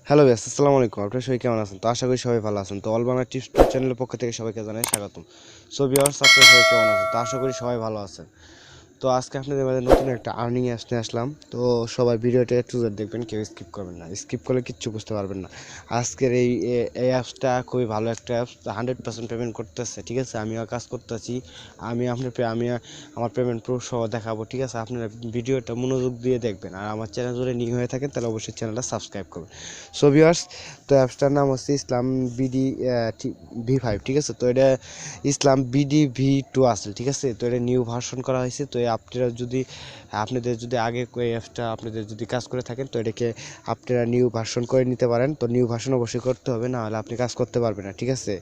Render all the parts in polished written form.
Hello guys, আসসালামু আলাইকুম। আপনারা সবাই কেমন আছেন? তো আশা করি সবাই ভালো আছেন। তো অল বাংলা টিপস চ্যানেলের পক্ষ থেকে সবাইকে জানাই স্বাগতম। সো ভিউয়ার্স, আপনারা সবাই কেমন আছেন? তো আশা করি সবাই ভালো আছেন। তো আজকে আপনাদের মাঝে নতুন একটা আর্নিং অ্যাপস নিয়ে আসলাম। তো সবাই ভিডিওটা একটু দেখবেন, কেউ স্কিপ করবেন না। স্কিপ করলে কিচ্ছু বুঝতে পারবেন না। আজকের এই অ্যাপসটা খুবই ভালো একটা অ্যাপস। 100% পেমেন্ট করতেছে, ঠিক আছে? আমিও কাজ করতেছি। আমি আমার পেমেন্ট প্রুফ সহ দেখাবো, ঠিক আছে? আপনারা ভিডিওটা মনোযোগ দিয়ে দেখবেন। আর আমার চ্যানেল যদি নিউ হয়ে থাকেন তাহলে অবশ্যই চ্যানেলটা সাবস্ক্রাইব করবেন। সো ভিউয়ার্স, তো অ্যাপসটার নাম হচ্ছে ইসলাম বিডি V5, ঠিক আছে? তো এটা ইসলাম বিডি V2 আছে, ঠিক আছে? তো এটা নিউ ভার্সন করা হয়েছে। তো আপনাদের যদি আগে এই অ্যাপসটা আপনাদের যদি কাজ করে থাকেন, তো এটাকে আপনারা নিউ ভার্সন করে নিতে পারেন। তো নিউ ভার্সন অবশ্যই করতে হবে, না হলে আপনি কাজ করতে পারবেন না, ঠিক আছে?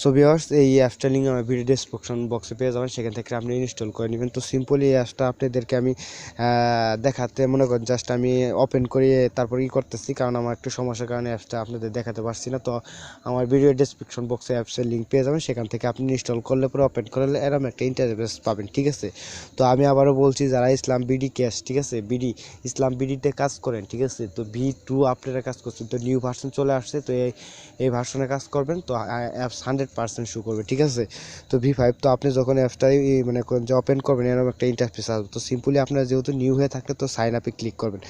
সো ভিউয়ার্স, এই অ্যাপসটার লিঙ্ক আমার ভিডিও ডেসক্রিপশন বক্সে পেয়ে যাবেন, সেখান থেকে আপনি ইনস্টল করে নেবেন। তো সিম্পলি এই অ্যাপসটা আপনাদেরকে আমি দেখাতে মনে করেন জাস্ট আমি ওপেন করে তারপর করতেছি, কারণ আমার একটু সমস্যার কারণে অ্যাপসটা আপনাদের দেখাতে পারছি না। তো আমার ভিডিও ডেসক্রিপশন বক্সে অ্যাপসের লিঙ্ক পেয়ে যাবেন, সেখান থেকে আপনি ইনস্টল করলে পরে ওপেন করলে এরকম একটা ইন্টারফেস পাবেন, ঠিক আছে? তো আমি আবারও বলছি, যারা ইসলাম বিডি ক্যাশ, ঠিক আছে, ইসলাম বিডিতে কাজ করেন, ঠিক আছে, তো V2 আপনারা কাজ করছেন, তো নিউ ভার্সন চলে আসছে। তো এই ভার্সনে কাজ করবেন, তো অ্যাপস 100% শো করবে, ঠিক আছে? তো V5, তো আপনি যখন অ্যাপসটাই মানে যে ওপেন করবেন, এরকম একটা ইন্টারফেস আসবে। তো সিম্পলি আপনারা যেহেতু নিউ হয়ে থাকলে, তো সাইন আপে ক্লিক করবেন।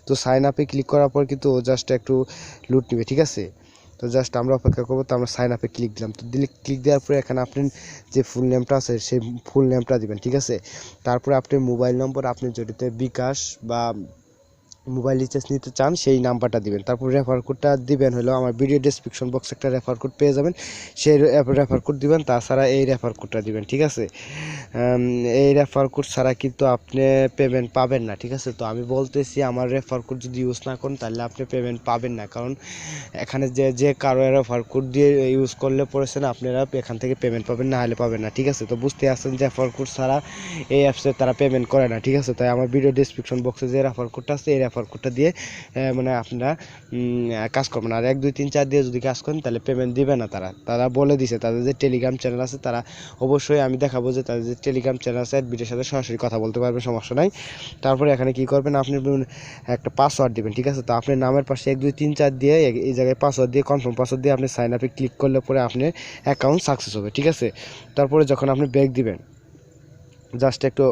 তো সাইন আপে ক্লিক করার পর কিন্তু জাস্ট একটু লুট নেবে, ঠিক আছে? তো জাস্ট আমরা অপেক্ষা করবো। তো আমরা সাইন আপে ক্লিক দিলাম। তো ক্লিক দেওয়ার পরে এখানে আপনি যে ফুল নেমটা আছে সেই ফুল নেমটা দিবেন, ঠিক আছে? তারপরে আপনি মোবাইল নম্বর, আপনি যেটাতে বিকাশ বা মোবাইল রিচার্জ নিতে চান সেই নাম্বারটা দিবেন। তারপর রেফার কোডটা দিবেন হলো আমার ভিডিও ডেসক্রিপশন বক্সে একটা রেফার কোড পেয়ে যাবেন, সেই রেফার কোড দিবেন। তাছাড়া এই রেফার কোডটা দিবেন, ঠিক আছে? এই রেফার কোড ছাড়া কিন্তু আপনি পেমেন্ট পাবেন না, ঠিক আছে? তো আমি বলতেছি, আমার রেফার কোড যদি ইউজ না করেন তাহলে আপনি পেমেন্ট পাবেন না, কারণ এখানে যে কারো রেফার কোড দিয়ে ইউজ করলে পড়েছেন আপনারা এখান থেকে পেমেন্ট পাবেন, না হলে পাবেন না, ঠিক আছে? তো বুঝতে আসছেন যে রেফার কোড ছাড়া এই অ্যাপসে তারা পেমেন্ট করে না, ঠিক আছে? তাই আমার ভিডিও ডেসক্রিপশন বক্সে যে রেফার কোডটা আছে এই রেফার কোডটা দিয়ে মানে আপনারা কাজ করবেন। আর 1 2 3 4 দিয়ে যদি কাজ করেন তাহলে পেমেন্ট দিবে না। তারা বলে দিছে, তাদের যে টেলিগ্রাম চ্যানেল আছে, তারা অবশ্যই আমি দেখাবো যে তাদের যে টেলিগ্রাম চ্যানেল আছে অ্যাডমিনের সাথে সরাসরি কথা বলতে পারবেন, সমস্যা নাই। তারপরে এখানে কি করবেন, আপনি একটা পাসওয়ার্ড দিবেন, ঠিক আছে? তো আপনার নামের পাশে 1 2 3 4 দিয়ে এই জায়গায় পাসওয়ার্ড দিয়ে কনফার্ম পাসওয়ার্ড দিয়ে আপনি সাইন আপে ক্লিক করলে পরে আপনার অ্যাকাউন্ট সাকসেস হবে, ঠিক আছে? তারপরে যখন আপনি ব্যাক দিবেন, জাস্ট একটু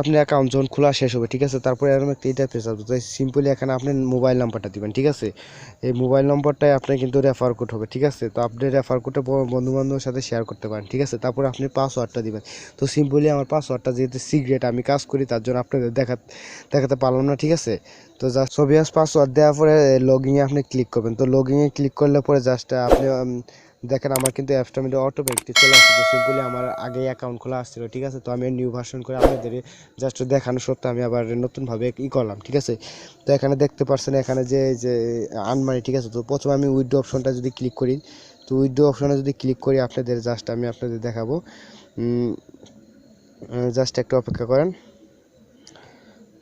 আপনি অ্যাকাউন্ট যখন খোলা শেষ হবে, ঠিক আছে, তারপরে এরকম একটা ইন্টারফেস আসবে। তো সিম্পলি এখানে আপনি মোবাইল নাম্বারটা দিবেন, ঠিক আছে? এই মোবাইল নম্বরটাই আপনার কিন্তু রেফার কোড হবে, ঠিক আছে? তো আপনি রেফার কোডটা বন্ধু বান্ধবের সাথে শেয়ার করতে পারেন, ঠিক আছে? তারপরে আপনি পাসওয়ার্ডটা দিবেন। তো সিম্পলি আমার পাসওয়ার্ডটা যেহেতু সিক্রেট, আমি কাজ করি, তার জন্য আপনাদের দেখাতে পারলাম না, ঠিক আছে? তো জাস্ট সবিয়াস পাসওয়ার্ড দেওয়ার পরে লগইনে আপনি ক্লিক করবেন। তো লগইনে ক্লিক করলে পরে জাস্ট আপনি দেখেন আমার কিন্তু অ্যাপসটার মধ্যে অটোমেটিক চলে আসছে। তো সিম্পলি আমার আগে অ্যাকাউন্ট খোলা আসছিল, ঠিক আছে? তো আমি নিউ ভার্সন করে আপনাদের জাস্ট দেখানো সত্ত্বে আমি আবার নতুনভাবে করলাম, ঠিক আছে? তো এখানে দেখতে পাচ্ছেন এখানে যে আনমানি, ঠিক আছে? তো প্রথমে আমি উইথড্র অপশনটা যদি ক্লিক করি, তো উইথড্র অপশনে যদি ক্লিক করি আপনাদের জাস্ট আমি আপনাদের দেখাবো। জাস্ট একটু অপেক্ষা করেন।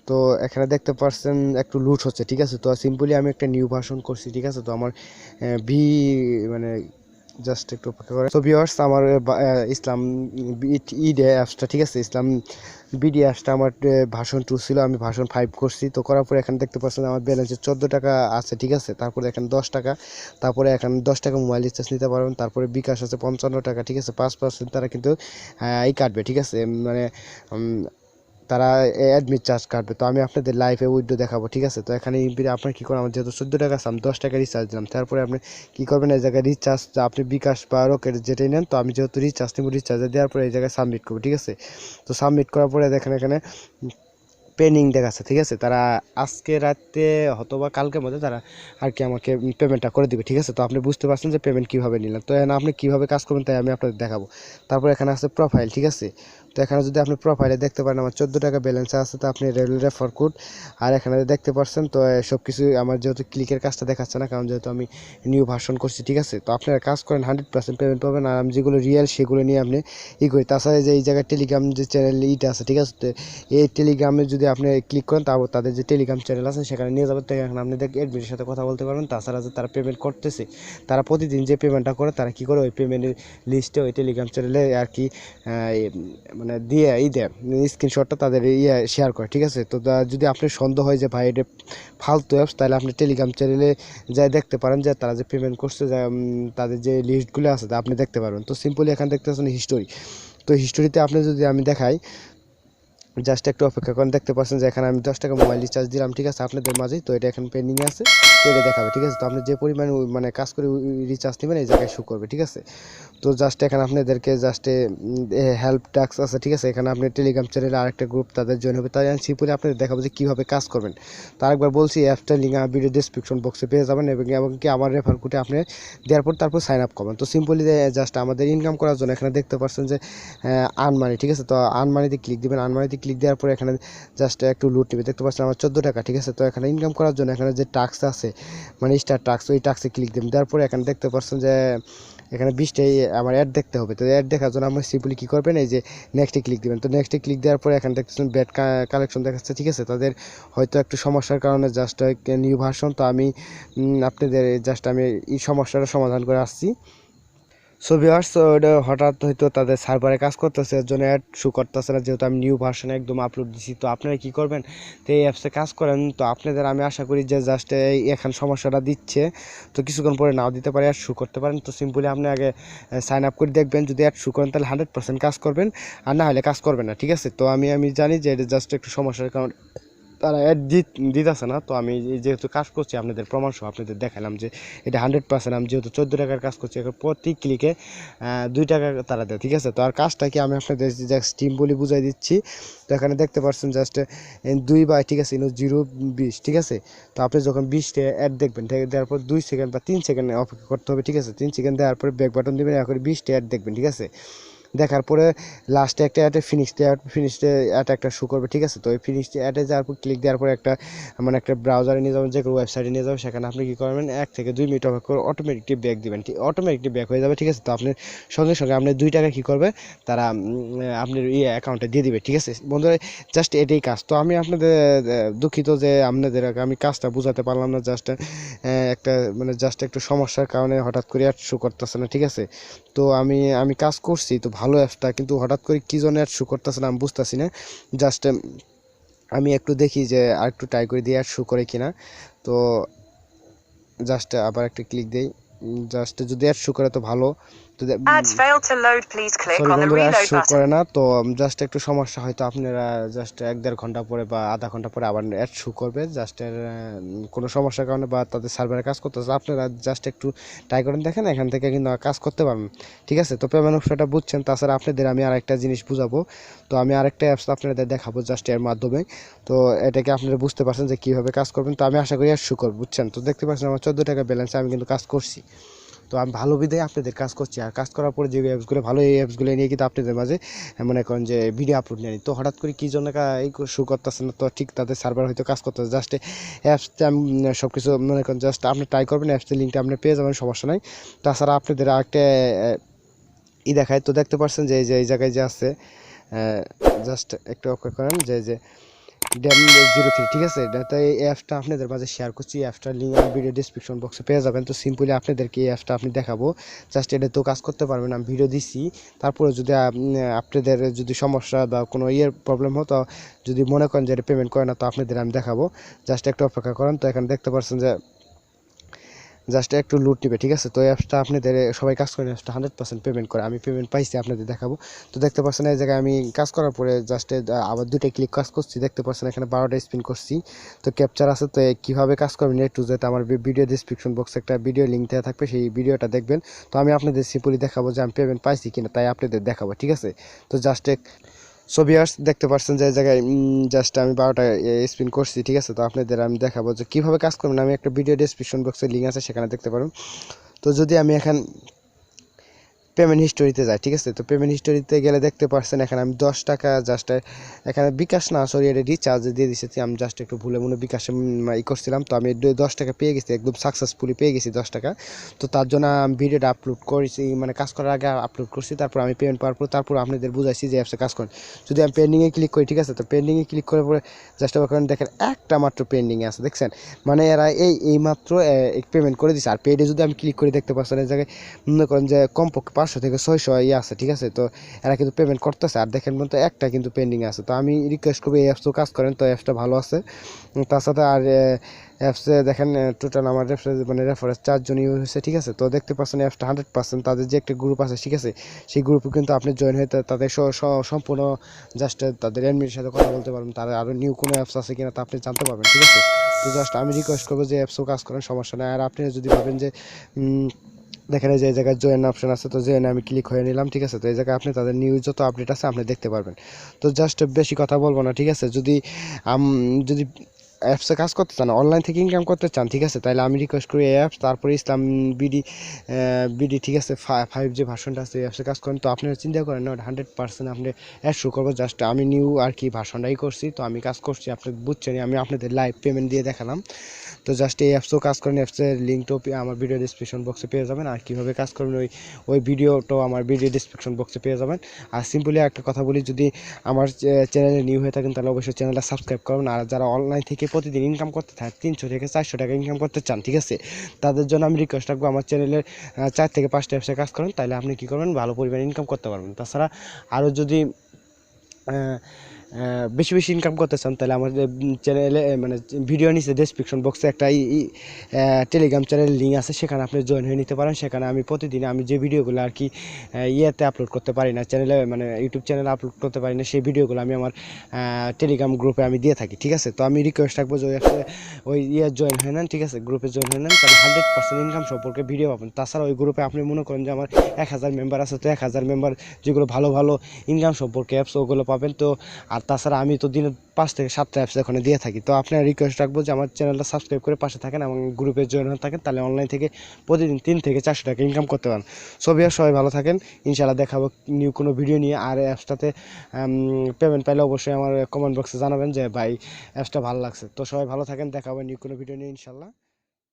তো এখানে দেখতে পাচ্ছেন একটু লুট হচ্ছে, ঠিক আছে? তো সিম্পলি আমি একটা নিউ ভার্সন করছি, ঠিক আছে? তো আমার ভি মানে জাস্ট একটু অপেক্ষা করে। তো ভিউয়ার্স, আমার ইসলাম ইডে অ্যাপসটা, ঠিক আছে, ইসলাম বিডি অ্যাপসটা আমার ভার্সন 2 ছিল, আমি ভার্সন 5 করছি। তো করার পরে এখানে দেখতে পাচ্ছেন আমার ব্যালেন্সে 14 টাকা আছে, ঠিক আছে? তারপরে এখানে 10 টাকা, তারপরে এখানে 10 টাকা মোবাইল রিচার্জ নিতে পারবেন। তারপরে বিকাশ আছে 55 টাকা, ঠিক আছে? 5% তারা কিন্তু কাটবে, ঠিক আছে? মানে তারা অ্যাডমিট চার্জ কাটবে। তো আমি আপনাদের লাইভে উইথড্র দেখাবো, ঠিক আছে? তো এখানে আপনার কী করেন, আমার যেহেতু 14 টাকা আছে, আমি 10 টাকা রিচার্জ দিলাম। তারপরে আপনি কী করবেন, এই জায়গায় রিচার্জ আপনি বিকাশ বা রকেট যেটাই নেন, তো আমি যেহেতু রিচার্জ নেব, রিচার্জে দেওয়ার পরে এই জায়গায় সাবমিট করবো, ঠিক আছে? তো সাবমিট করার পরে দেখেন এখানে পেন্ডিং দেখাচ্ছে, ঠিক আছে? তারা আজকে রাতে অথবা কালকের মধ্যে তারা আর কি আমাকে পেমেন্টটা করে দিবে, ঠিক আছে? তো আপনি বুঝতে পারছেন যে পেমেন্ট কীভাবে নিলাম। তো এখানে আপনি কীভাবে কাজ করবেন তাই আমি আপনাদের দেখাবো। তারপর এখানে আছে প্রোফাইল, ঠিক আছে? তো এখানে যদি আপনি প্রোফাইলে দেখতে পারেন আমার 14 টাকা ব্যালেন্স আছে। তো আপনি রেফার কোড আর এখানে দেখতে পাচ্ছেন। তো সব কিছু আমার যেহেতু ক্লিকের কাজটা দেখাচ্ছে না, কারণ যেহেতু আমি নিউ ভার্সন করছি, ঠিক আছে? তো আপনারা কাজ করেন 100% পেমেন্ট পাবেন। আর আমি যেগুলো রিয়েল সেগুলো নিয়ে আপনি করি। তাছাড়া যে এই জায়গায় টেলিগ্রাম যে চ্যানেল আছে, ঠিক আছে? তো এই টেলিগ্রামে যদি যদি আপনি ক্লিক করেন তারপর তাদের যে টেলিগ্রাম চ্যানেল আছে সেখানে নিয়ে যাবেন। তো এখানে আপনি অ্যাডমিনের সাথে কথা বলতে পারবেন। তাছাড়া যে তারা পেমেন্ট করতেছে, তারা প্রতিদিন যে পেমেন্টটা করে তারা কী করে ওই পেমেন্টের লিস্টে ওই টেলিগ্রাম চ্যানেলে আর কি মানে দিয়ে দেয় স্ক্রিনশটটা তাদের শেয়ার করে, ঠিক আছে। তো যদি আপনার সন্দেহ হয় যে ভাই এটা ফালতু অ্যাপস, তাহলে আপনি টেলিগ্রাম চ্যানেলে যাই দেখতে পারেন যে তারা যে পেমেন্ট করছে, তাদের যে লিস্টগুলো আছে তা আপনি দেখতে পারবেন। তো সিম্পলি এখানে দেখতে পাচ্ছেন হিস্টোরি। তো হিস্টোরিতে আপনি যদি আমি দেখাই, জাস্ট একটু অপেক্ষা করেন, দেখতে পাচ্ছেন যে এখানে আমি 10 টাকা মোবাইল রিচার্জ দিলাম, ঠিক আছে, আপনাদের মাঝেই। তো এটা এখন পেন্ডিং আছে, তো এটা দেখাবে, ঠিক আছে। তো আপনি যে পরিমাণ মানে কাজ করে রিচার্জ নেবেন এই জায়গায় শো করবে, ঠিক আছে। তো জাস্ট এখানে আপনাদেরকে জাস্ট হেল্প টাস্ক আছে, ঠিক আছে। এখানে আপনি টেলিগ্রাম চ্যানেলে আরেকটা গ্রুপ তাদের জয়েন হবে, তাই আমি সিম্পলি আপনাদের দেখাবো যে কীভাবে কাজ করবেন। তার একবার বলছি, অ্যাপসটার লিঙ্ক ভিডিও ডিসক্রিপশন বক্সে পেয়ে যাবেন, এবং কি আমার রেফার কোডে আপনি দেওয়ার পর তারপর সাইন আপ করবেন। তো সিম্পলি জাস্ট আমাদের ইনকাম করার জন্য এখানে দেখতে পাচ্ছেন যে আর্ন মানি, ঠিক আছে। তো আর্ন মানিতে ক্লিক দেবেন। আর্ন মানিতে ক্লিক দেওয়ার পরে এখানে জাস্ট একটু লুট নেবে, দেখতে পাচ্ছেন আমার 14 টাকা, ঠিক আছে। তো এখানে ইনকাম করার জন্য এখানে যে টাস্ক আছে মানে স্টার টাস্ক, ওই টাস্কে ক্লিক দেবেন। দেওয়ার পরে এখানে দেখতে পাচ্ছেন যে এখানে 20টাই আমার অ্যাড দেখতে হবে। তো অ্যাড দেখার জন্য আমরা সিম্পলি কী করবেন, এই যে নেক্সটে ক্লিক দেবেন। তো নেক্সটে ক্লিক দেওয়ার পরে এখানে দেখতেছেন ব্যাড কালেকশন দেখাচ্ছে, ঠিক আছে। তাদের হয়তো একটু সমস্যার কারণে জাস্ট নিউ ভার্সন। তো আমি আপনাদের জাস্ট আমি এই সমস্যাটা সমাধান করে আসছি। সো ভিউয়ার্স, ওটা হঠাৎ হয়তো তাদের সার্ভারে কাজ করতেছে, এর জন্য অ্যাড শো করতেছে না, যেহেতু আমি নিউ ভার্সনে একদম আপলোড দিচ্ছি। তো আপনারা কী করবেন, তো এই অ্যাপসে কাজ করেন। তো আপনাদের আমি আশা করি যে জাস্ট এখন সমস্যাটা দিচ্ছে, তো কিছুক্ষণ পরে নাও দিতে পারে, অ্যাড শো করতে পারেন। তো সিম্পলি আপনি আগে সাইন আপ করে দেখবেন, যদি অ্যাড শো করেন তাহলে 100% কাজ করবেন, আর না হলে কাজ করবেন না, ঠিক আছে। তো আমি জানি যে এটা জাস্ট একটু সমস্যার কারণ তারা অ্যাড দিতেছে না। তো আমি যেহেতু কাজ করছি আপনাদের প্রমাণ সহ আপনাদের দেখালাম যে এটা 100%। আমি যেহেতু 14 টাকার কাজ করছি, এখন প্রতি ক্লিকে 2 টাকা তারা দেয়, ঠিক আছে। তো আর কাজটা কি আমি আপনাদের জাস্ট স্টিম বলে বুঝাই দিচ্ছি। তো এখানে দেখতে পাচ্ছেন জাস্ট 2 বাই, ঠিক আছে, 0.20, ঠিক আছে। তো আপনি যখন 20টা অ্যাড দেখবেন, দেওয়ার পর 2 সেকেন্ড বা 3 সেকেন্ড অপেক্ষা করতে হবে, ঠিক আছে। 3 সেকেন্ড দেওয়ার পরে ব্যাক বাটন দেবেন, এখন 20টা অ্যাড দেখবেন, ঠিক আছে। দেখার পরে লাস্টে একটা অ্যাডে ফিনিশড অ্যাড একটা শো করবে, ঠিক আছে। তো ওই ফিনিশড অ্যাডে যাওয়ার পর ক্লিক দেওয়ার পর একটা মানে একটা ব্রাউজারে নিয়ে যাবেন, যে কোনো ওয়েবসাইটে নিয়ে যাবেন। সেখানে আপনি কী করবেন, 1 থেকে 2 মিনিট অপেক্ষা করে অটোমেটিকলি ব্যাক দিবেন, অটোমেটিকলি ব্যাক হয়ে যাবে, ঠিক আছে। তো আপনি সঙ্গে সঙ্গে আপনার 2 টাকা কী করবে তারা আপনার অ্যাকাউন্টে দিয়ে দিবে, ঠিক আছে বন্ধুরা। জাস্ট এটাই কাজ। তো আমি আপনাদের দুঃখিত যে আপনাদের আমি কাজটা বোঝাতে পারলাম না, জাস্ট একটা মানে জাস্ট একটু সমস্যার কারণে হঠাৎ করে অ্যাড শো করতেছে না, ঠিক আছে। তো আমি কাজ করছি তো ভালো অ্যাপসটা, কিন্তু হঠাৎ করে কী জন্য অ্যাড শো করতেছে না আমি বুঝতেছি না। জাস্ট আমি একটু দেখি যে আর একটু ট্রাই করে দিয়ে অ্যাড শো করে কিনা। তো জাস্ট আবার একটা ক্লিক দেই, জাস্ট যদি অ্যাড শো করে তো ভালো। তো সরি বন্ধুরা, অ্যাড শো করে না। তো জাস্ট একটু সমস্যা, হয়তো আপনারা জাস্ট 1-1.5 ঘন্টা পরে বা আধা ঘন্টা পরে আবার অ্যাড শো করবে, জাস্ট কোনো সমস্যার কারণে বা তাদের সার্ভারে কাজ করতেছে। আপনারা জাস্ট একটু ট্রাই করেন, দেখেন এখান থেকে কিন্তু কাজ করতে পারবেন, ঠিক আছে। তো পেমেন্ট অপশনটা বুঝছেন। তাছাড়া আপনাদের আমি আরেকটা জিনিস বুঝাবো। তো আমি আরেকটা অ্যাপস আপনাদের দেখাবো জাস্ট এর মাধ্যমে। তো এটাকে আপনারা বুঝতে পারছেন যে কীভাবে কাজ করবেন। তো আমি আশা করি অ্যাড শো করবো, বুঝছেন। তো দেখতে পাচ্ছেন আমার 14 টাকা ব্যালেন্সে আমি কিন্তু কাজ করছি। তো আমি ভালো বিধায় আপনাদের কাজ করছি, আর কাজ করার পরে যে অ্যাপসগুলো ভালো, এই অ্যাপসগুলো নিয়ে কিন্তু আপনাদের মাঝে মনে করেন যে ভিডিও আপলোড নেই। তো হঠাৎ করে কী জন্য এই শো করতেছে না, তো ঠিক তাদের সার্ভার হয়তো কাজ করতেছে। জাস্ট অ্যাপসটা আমি সব কিছু মনে করেন জাস্ট আপনি ট্রাই করবেন, অ্যাপসের লিঙ্কটা আপনি পেয়ে যাবেন, সমস্যা নাই। তাছাড়া আপনাদের আরেকটা দেখায়। তো দেখতে পাচ্ছেন যে এই জায়গায় যে আছে, জাস্ট একটু অপেক্ষা করেন, যে ড্যাম03, ঠিক আছে। তো এই অ্যাপসটা আপনাদের মাঝে শেয়ার করছি, অ্যাপসটার লিঙ্ক আমি ভিডিও ডিসক্রিপশন বক্সে পেয়ে যাবেন। তো সিম্পলি আপনাদেরকে এই অ্যাপসটা আপনি দেখাবো, জাস্ট এটা তো কাজ করতে পারবেন, আমি ভিডিও দিচ্ছি। তারপরে যদি আপনাদের যদি সমস্যা বা কোনো প্রবলেম হতো, যদি মনে করেন যে এটা পেমেন্ট করে না, তো আপনাদের আমি দেখাবো, জাস্ট একটু অপেক্ষা করেন। তো এখানে দেখতে পাচ্ছেন যে জাস্ট একটু লুট নিবে, ঠিক আছে। তো এই অ্যাপসটা আপনাদের সবাই কাজ করেন, অ্যাপসটা 100% পেমেন্ট করে, আমি পেমেন্ট পাইছি, আপনাদের দেখাবো। তো দেখতে পাচ্ছেন এই জায়গায় আমি কাজ করার পরে জাস্ট আবার 2টা ক্লিক কাজ করছি, দেখতে পাচ্ছেন এখানে 12টা স্পিন করছি। তো ক্যাপচার আছে। তো কীভাবে কাজ করবেন টু জেড আমার ভিডিও ডিসক্রিপশন বক্সে একটা ভিডিও লিঙ্ক দেওয়া থাকবে, সেই ভিডিওটা দেখবেন। তো আমি আপনাদের সিম্পলি দেখাবো যে আমি পেমেন্ট পাইছি কিনা, তাই আপনাদের দেখাবো, ঠিক আছে। তো জাস্ট সো ভিউয়ার্স, দেখতে পাচ্ছেন যে এই জায়গায় জাস্ট আমি 12টা স্পিন করছি, ঠিক আছে। তো আপনাদের আমি দেখাবো যে কীভাবে কাজ করবেন, আমি একটা ভিডিও ডিসক্রিপশন বক্সে লিঙ্ক আছে সেখানে দেখতে পারেন। তো যদি আমি এখন পেমেন্ট হিস্টোরিতে যায়, ঠিক আছে। তো পেমেন্ট হিস্টোরিতে গেলে দেখতে পাচ্ছেন এখানে আমি 10 টাকা জাস্ট এখানে বিকাশ না সরি এটা রিচার্জ দিয়ে দিয়েছি, আমি জাস্ট একটু ভুলে মনে বিকাশে করছিলাম। তো আমি 10 টাকা পেয়ে গেছি, একদম সাকসেসফুলি পেয়ে গেছি 10 টাকা। তো তার জন্য আমি ভিডিওটা আপলোড করেছি, মানে কাজ করার আগে আপলোড করছি, তারপর আমি পেমেন্ট পাওয়ার পর তারপর আপনাদের বুঝাইছি যে অ্যাপসে কাজ করেন। যদি আমি পেন্ডিংয়ে ক্লিক করি, ঠিক আছে, তো পেন্ডিংয়ে ক্লিক করার পরে জাস্ট ওখানে দেখেন একটা মাত্র পেন্ডিংয়ে আছে, দেখছেন, মানে এরা এই মাত্র পেমেন্ট করে দিচ্ছে। আর পেডে যদি আমি ক্লিক করে দেখতে পাচ্ছেন এই জায়গায় মনে করেন যে কমপক্ষে 500 থেকে 600 আছে, ঠিক আছে। তো এরা কিন্তু পেমেন্ট করতেছে, আর দেখেন মতো একটা কিন্তু পেন্ডিং আছে। তো আমি রিকোয়েস্ট করবো এই অ্যাপসও কাজ করেন, তো অ্যাপসটা ভালো আছে। তার সাথে আর অ্যাপসে দেখেন টোটাল আমার রেফারেন্স 4 জন ইউজ হয়েছে, ঠিক আছে। তো দেখতে পাচ্ছেন অ্যাপসটা 100% তাদের যে একটা গ্রুপ আছে, ঠিক আছে, সেই গ্রুপে কিন্তু আপনি জয়েন হয়ে তাদের সম্পূর্ণ জাস্ট তাদের অ্যাডমিনের সাথে কথা বলতে পারবেন, তাদের আরও নিউ কোনো অ্যাপস আছে কিনা তা আপনি জানতে পারবেন, ঠিক আছে। তো জাস্ট আমি রিকোয়েস্ট করবো যে অ্যাপসও কাজ করেন, সমস্যা নেই। আর আপনি যদি ভাবেন যে দেখেন এই যে এই জায়গায় জয়েন অপশন আছে, তো জয়েনে আমি ক্লিক হয়ে নিলাম, ঠিক আছে। তো এই জায়গায় আপনি তাদের নিউজ যত আপডেট আছে আপনি দেখতে পারবেন। তো জাস্ট বেশি কথা বলবো না, ঠিক আছে। যদি অ্যাপসে কাজ করতে চান, অনলাইন থেকে ইনকাম করতে চান, ঠিক আছে, তাহলে আমি রিকোয়েস্ট করি এই অ্যাপস, তারপরে ইসলাম বিডি বিডি, ঠিক আছে, 5 যে ভার্সনটা আছে এই অ্যাপসে কাজ করেন। তো আপনারা চিন্তা করেন না 100% আপনি অ্যাড শুরু করবো, জাস্ট আমি নিউ আর কি ভার্সনটাই করছি, তো আমি কাজ করছি, আপনি বুঝছেন, আমি আপনাদের লাইভ পেমেন্ট দিয়ে দেখালাম। তো জাস্ট এই অ্যাপসও কাজ করেন, অ্যাপসের লিঙ্কটাও আমার ভিডিও ডিসক্রিপশন বক্সে পেয়ে যাবেন। আর কীভাবে কাজ করবেন ওই ভিডিওটাও আমার ভিডিও ডিসক্রিপশন বক্সে পেয়ে যাবেন। আর সিম্পলি একটা কথা বলি, যদি আমার চ্যানেলে নিউ হয়ে থাকেন তাহলে অবশ্যই চ্যানেলটা সাবস্ক্রাইব করবেন। আর যারা অনলাইন থেকে প্রতিদিন ইনকাম করতে থাকে 300 থেকে 400 টাকা ইনকাম করতে চান, ঠিক আছে, তাদের জন্য আমি রিকোয়েস্ট রাখবো আমার চ্যানেলের 4 থেকে 5টা অ্যাপসে কাজ করেন, তাহলে আপনি কী করবেন, ভালো পরিমাণে ইনকাম করতে পারবেন। তাছাড়া আরও যদি বেশি বেশি ইনকাম করতে চান তাহলে আমাদের চ্যানেলে মানে ভিডিও নিচে ডেসক্রিপশন বক্সে একটা টেলিগ্রাম চ্যানেলের লিঙ্ক আছে, সেখানে আপনি জয়েন হয়ে নিতে পারেন। সেখানে আমি প্রতিদিন আমি যে ভিডিওগুলো আর কি ইয়েতে আপলোড করতে পারি না, চ্যানেলে মানে ইউটিউব চ্যানেলে আপলোড করতে পারি না, সেই ভিডিওগুলো আমি আমার টেলিগ্রাম গ্রুপে আমি দিয়ে থাকি, ঠিক আছে। তো আমি রিকোয়েস্ট রাখবো যে ওই জয়েন হয়ে নেন, ঠিক আছে, গ্রুপে জয়েন হয়ে নেন, তাহলে 100% ইনকাম সম্পর্কে ভিডিও পাবেন। তাছাড়া ওই গ্রুপে আপনি মনে করেন যে আমার 1000 মেম্বার আছে, তো 1000 মেম্বার যেগুলো ভালো ভালো ইনকাম সম্পর্কে অ্যাপস ওগুলো পাবেন। তো আর তাছাড়া আমি তো দিনে 5 থেকে 7টা অ্যাপস এখানে দিয়ে থাকি। তো আপনারা রিকোয়েস্ট রাখবো যে আমার চ্যানেলটা সাবস্ক্রাইব করে পাশে থাকেন এবং গ্রুপে জয়েন হয়ে থাকেন, তাহলে অনলাইন থেকে প্রতিদিন 3 থেকে 400 টাকা ইনকাম করতে পারেন। সবাই ভালো থাকেন, ইনশাআল্লাহ দেখাবো নিউ কোনো ভিডিও নিয়ে। আর অ্যাপসটাতে পেমেন্ট পাইলে অবশ্যই আমার কমেন্ট বক্সে জানাবেন যে ভাই অ্যাপসটা ভালো লাগছে। তো সবাই ভালো থাকেন, দেখাবো নিউ কোনো ভিডিও নিয়ে ইনশাআল্লাহ।